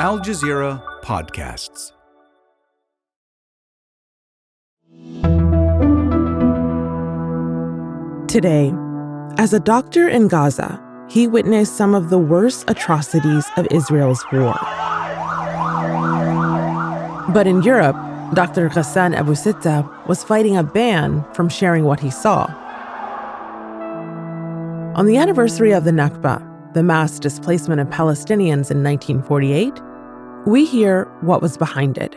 Al Jazeera Podcasts. Today, as a doctor in Gaza, he witnessed some of the worst atrocities of Israel's war. But in Europe, Dr. Ghassan Abu-Sittah was fighting a ban from sharing what he saw. On the anniversary of the Nakba, the mass displacement of Palestinians in 1948, we hear what was behind it.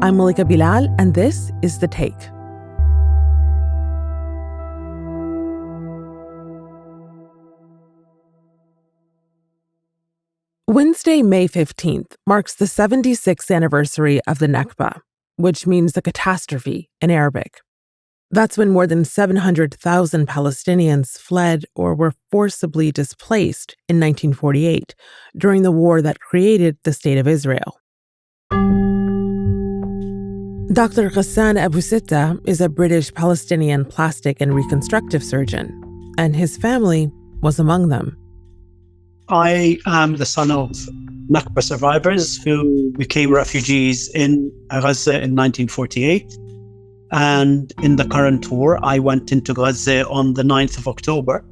I'm Malika Bilal, and this is The Take. Wednesday, May 15th, marks the 76th anniversary of the Nakba, which means the catastrophe in Arabic. That's when more than 700,000 Palestinians fled or were forcibly displaced in 1948 during the war that created the State of Israel. Dr. Ghassan Abu-Sittah is a British Palestinian plastic and reconstructive surgeon, and his family was among them. I am the son of Nakba survivors who became refugees in Gaza in 1948. And in the current war, I went into Gaza on the 9th of October.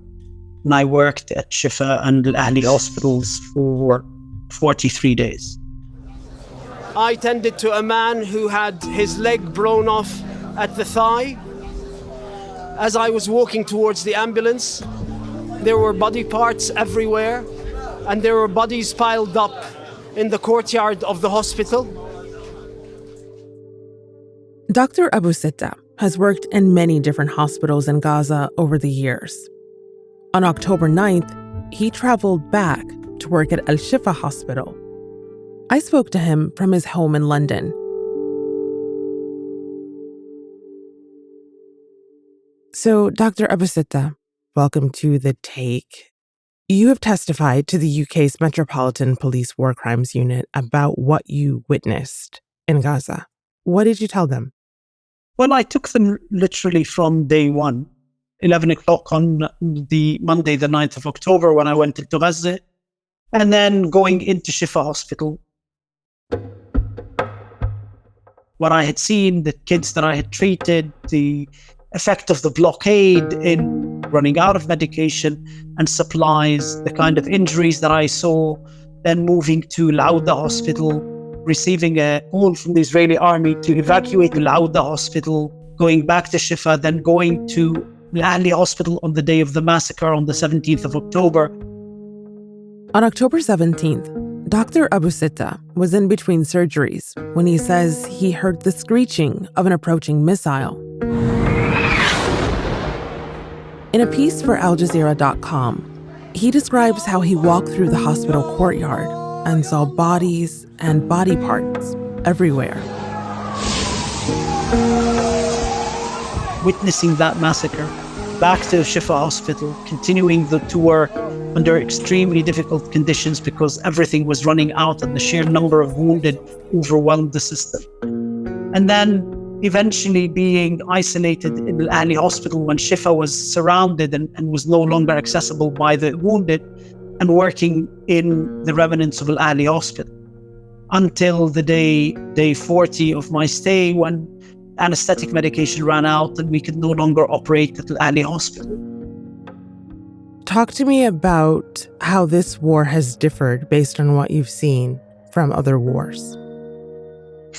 And I worked at Shifa and Al-Ahli hospitals for 43 days. I tended to a man who had his leg blown off at the thigh. As I was walking towards the ambulance, there were body parts everywhere, and there were bodies piled up in the courtyard of the hospital. Dr. Abu-Sittah has worked in many different hospitals in Gaza over the years. On October 9th, he traveled back to work at Al-Shifa Hospital. I spoke to him from his home in London. So, Dr. Abu-Sittah, welcome to The Take. You have testified to the UK's Metropolitan Police War Crimes Unit about what you witnessed in Gaza. What did you tell them? Well, I took them literally from day one, 11 o'clock on the Monday, the 9th of October, when I went into Gaza, and then going into Shifa Hospital. What I had seen, the kids that I had treated, the effect of the blockade in running out of medication and supplies, the kind of injuries that I saw, then moving to Lauda Hospital, receiving a call from the Israeli army to evacuate Lauda Hospital, going back to Shifa, then going to Al-Ahli Hospital on the day of the massacre on the 17th of October. On October 17th, Dr. Abu-Sittah was in between surgeries when he says he heard the screeching of an approaching missile. In a piece for AlJazeera.com, he describes how he walked through the hospital courtyard and saw bodies and body parts everywhere. Witnessing that massacre, back to Shifa Hospital, continuing the tour under extremely difficult conditions because everything was running out and the sheer number of wounded overwhelmed the system. And then eventually being isolated in Al-Ahli Hospital when Shifa was surrounded and was no longer accessible by the wounded, and working in the remnants of Al-Ahli Hospital until the day 40 of my stay, when anesthetic medication ran out and we could no longer operate at Al-Ahli Hospital. Talk to me about how this war has differed based on what you've seen from other wars.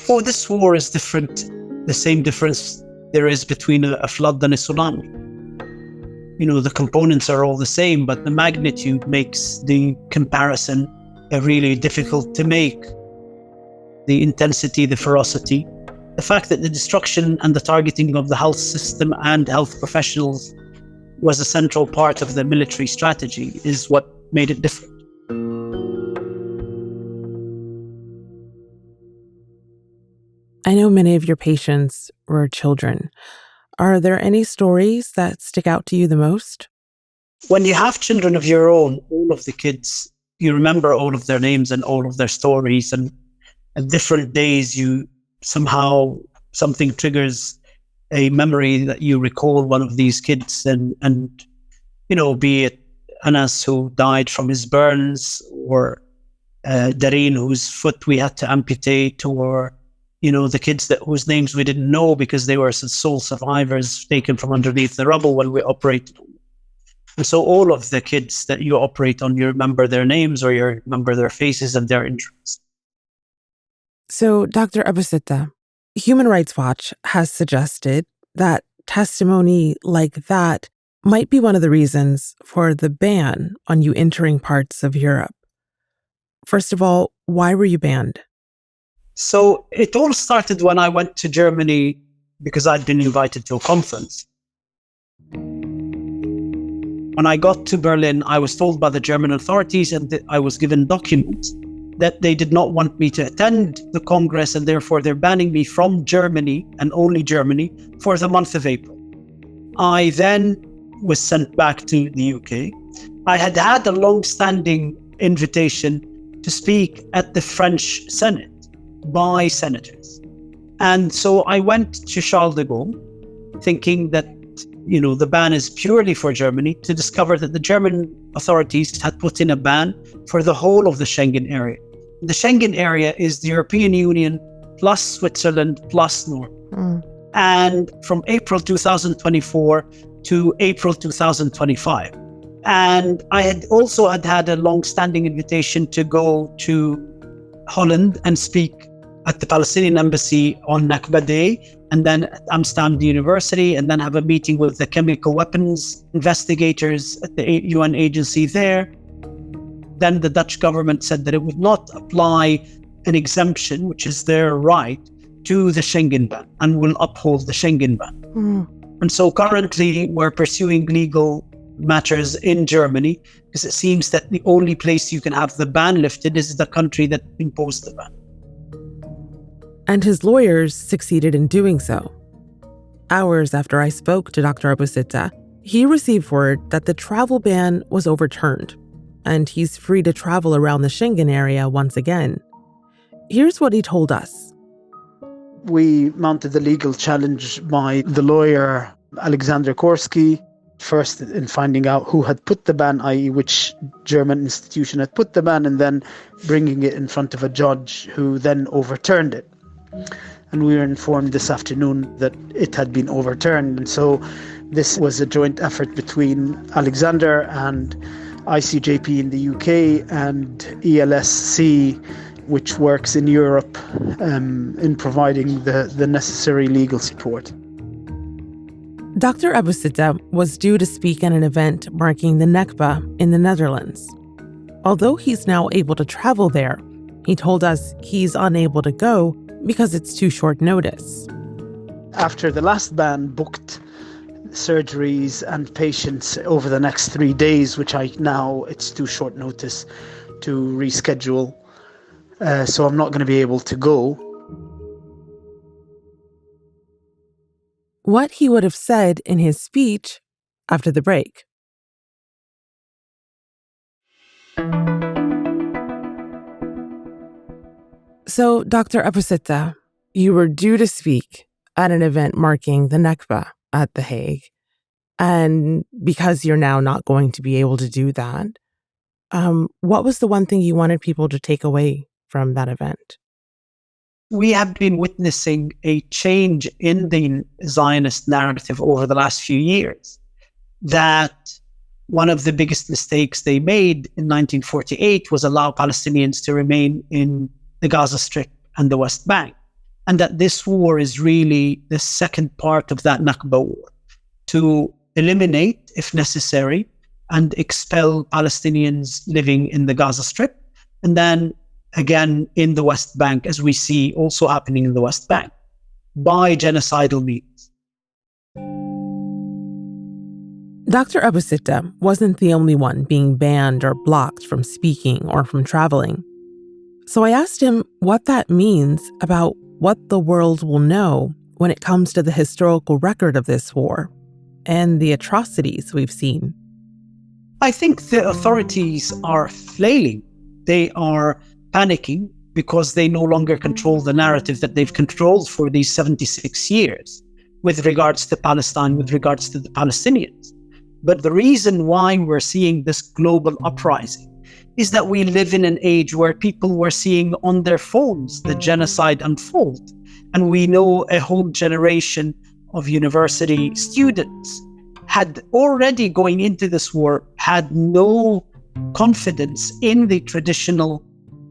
Oh, this war is different. The same difference there is between a flood and a tsunami. You know, the components are all the same, but the magnitude makes the comparison really difficult to make. The intensity, the ferocity, the fact that the destruction and the targeting of the health system and health professionals was a central part of the military strategy is what made it different. I know many of your patients were children. Are there any stories that stick out to you the most? When you have children of your own, all of the kids, you remember all of their names and all of their stories, and at different days you somehow, something triggers a memory that you recall one of these kids and you know, be it Anas, who died from his burns, or Dareen, whose foot we had to amputate, or the kids whose names we didn't know because they were sole survivors taken from underneath the rubble when we operated. And so all of the kids that you operate on, you remember their names or you remember their faces and their injuries. So, Dr. Abu-Sittah, Human Rights Watch has suggested that testimony like that might be one of the reasons for the ban on you entering parts of Europe. First of all, why were you banned? So it all started when I went to Germany because I'd been invited to a conference. When I got to Berlin, I was told by the German authorities and I was given documents that they did not want me to attend the Congress, and therefore they're banning me from Germany and only Germany for the month of April. I then was sent back to the UK. I had had a long-standing invitation to speak at the French Senate by senators. And so I went to Charles de Gaulle thinking that, the ban is purely for Germany, to discover that the German authorities had put in a ban for the whole of the Schengen area. The Schengen area is the European Union plus Switzerland plus Norway. And from April 2024 to April 2025. And I had also had a long-standing invitation to go to Holland and speak at the Palestinian embassy on Nakba Day, and then at Amsterdam University, and then have a meeting with the chemical weapons investigators at the UN agency there. Then the Dutch government said that it would not apply an exemption, which is their right, to the Schengen ban, and will uphold the Schengen ban. And so currently we're pursuing legal matters in Germany because it seems that the only place you can have the ban lifted is the country that imposed the ban. And his lawyers succeeded in doing so. Hours after I spoke to Dr. Abu-Sittah, he received word that the travel ban was overturned, and he's free to travel around the Schengen area once again. Here's what he told us. We mounted the legal challenge by the lawyer Alexander Korsky, first in finding out who had put the ban, i.e. which German institution had put the ban, and then bringing it in front of a judge who then overturned it. And we were informed this afternoon that it had been overturned. And so this was a joint effort between Alexander and ICJP in the UK and ELSC, which works in Europe, in providing the necessary legal support. Dr. Abu-Sittah was due to speak at an event marking the Nakba in the Netherlands. Although he's now able to travel there, he told us he's unable to go because it's too short notice. After the last ban, booked surgeries and patients over the next 3 days, which it's too short notice to reschedule. So I'm not going to be able to go. What he would have said in his speech after the break. So, Dr. Abu-Sittah, you were due to speak at an event marking the Nakba at The Hague. And because you're now not going to be able to do that, what was the one thing you wanted people to take away from that event? We have been witnessing a change in the Zionist narrative over the last few years. That one of the biggest mistakes they made in 1948 was allow Palestinians to remain in the Gaza Strip and the West Bank. And that this war is really the second part of that Nakba war, to eliminate, if necessary, and expel Palestinians living in the Gaza Strip, and then again in the West Bank, as we see also happening in the West Bank, by genocidal means. Dr. Abu-Sittah wasn't the only one being banned or blocked from speaking or from traveling. So I asked him what that means about what the world will know when it comes to the historical record of this war and the atrocities we've seen. I think the authorities are flailing. They are panicking because they no longer control the narrative that they've controlled for these 76 years with regards to Palestine, with regards to the Palestinians. But the reason why we're seeing this global uprising is that we live in an age where people were seeing on their phones the genocide unfold. And we know a whole generation of university students had already, going into this war, had no confidence in the traditional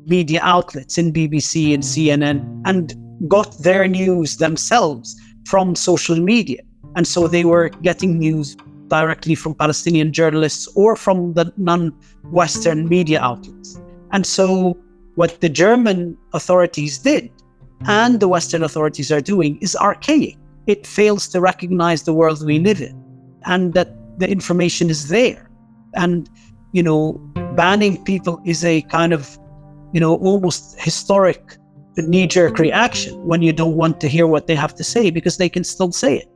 media outlets, in BBC and CNN, and got their news themselves from social media. And so they were getting news directly from Palestinian journalists or from the non-Western media outlets. And so what the German authorities did, and the Western authorities are doing, is archaic. It fails to recognize the world we live in and that the information is there. And, banning people is a kind of, almost historic knee-jerk reaction when you don't want to hear what they have to say because they can still say it.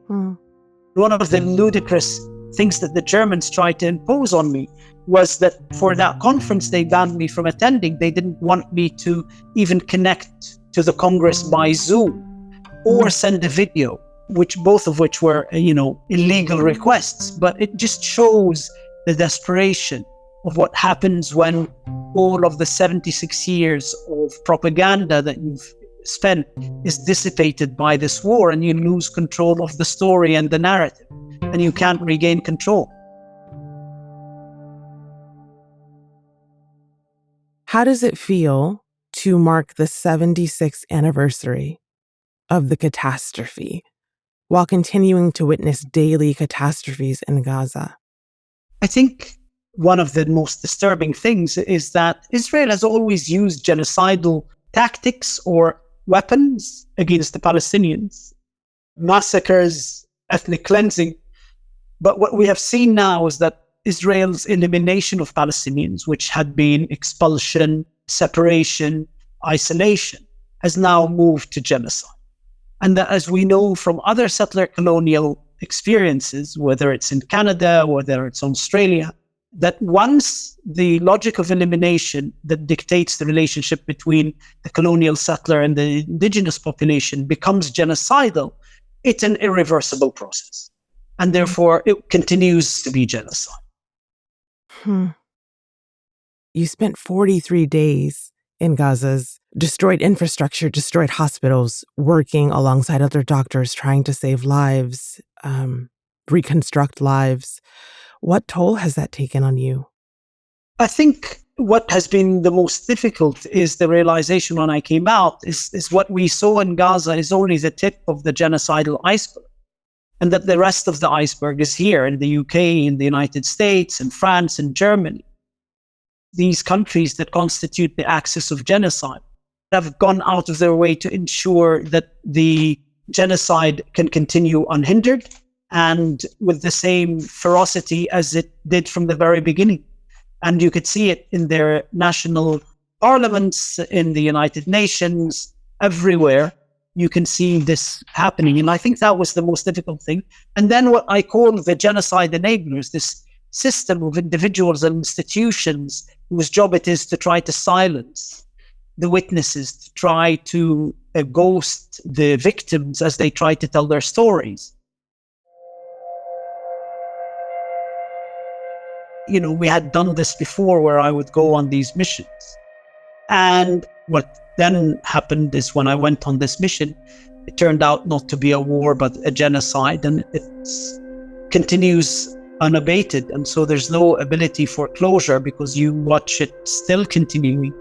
One of the ludicrous things that the Germans tried to impose on me was that for that conference they banned me from attending. They didn't want me to even connect to the Congress by Zoom or send a video, both of which were, illegal requests. But it just shows the desperation of what happens when all of the 76 years of propaganda that you've spent is dissipated by this war, and you lose control of the story and the narrative, and you can't regain control. How does it feel to mark the 76th anniversary of the catastrophe while continuing to witness daily catastrophes in Gaza? I think one of the most disturbing things is that Israel has always used genocidal tactics or weapons against the Palestinians, massacres, ethnic cleansing. But what we have seen now is that Israel's elimination of Palestinians, which had been expulsion, separation, isolation, has now moved to genocide. And that, as we know from other settler colonial experiences, whether it's in Canada, whether it's Australia, that once the logic of elimination that dictates the relationship between the colonial settler and the indigenous population becomes genocidal, it's an irreversible process. And therefore, it continues to be genocide. You spent 43 days in Gaza's destroyed infrastructure, destroyed hospitals, working alongside other doctors, trying to save lives, reconstruct lives. What toll has that taken on you? I think what has been the most difficult is the realization when I came out is what we saw in Gaza is only the tip of the genocidal iceberg. And that the rest of the iceberg is here in the UK, in the United States, in France, and Germany. These countries that constitute the axis of genocide have gone out of their way to ensure that the genocide can continue unhindered and with the same ferocity as it did from the very beginning. And you could see it in their national parliaments, in the United Nations, everywhere. You can see this happening. And I think that was the most difficult thing. And then what I call the genocide enablers, this system of individuals and institutions whose job it is to try to silence the witnesses, to try to ghost the victims as they try to tell their stories. We had done this before where I would go on these missions. And what then happened is when I went on this mission, it turned out not to be a war, but a genocide, and it continues unabated. And so there's no ability for closure because you watch it still continuing.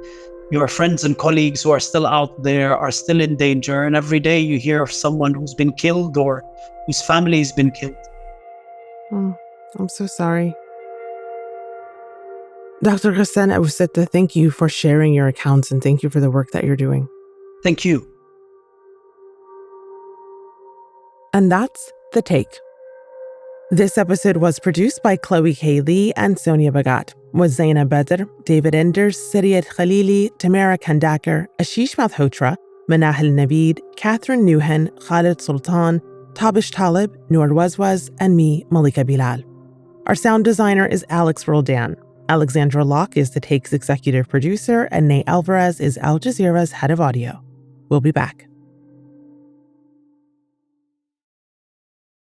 Your friends and colleagues who are still out there are still in danger. And every day you hear of someone who's been killed or whose family has been killed. I'm so sorry. Dr. Ghassan Abu-Sittah, thank you for sharing your accounts and thank you for the work that you're doing. Thank you. And that's The Take. This episode was produced by Chloe Haley and Sonia Bhagat, with Zaina Badr, David Enders, Siriyat Khalili, Tamara Kandakar, Ashish Malhotra, Manahil Naveed, Catherine Nouhan, Khalid Sultan, Tabish Talib, Noor Wazwaz, and me, Malika Bilal. Our sound designer is Alex Roldan. Alexandra Locke is The Take's executive producer, and Ney Alvarez is Al Jazeera's head of audio. We'll be back.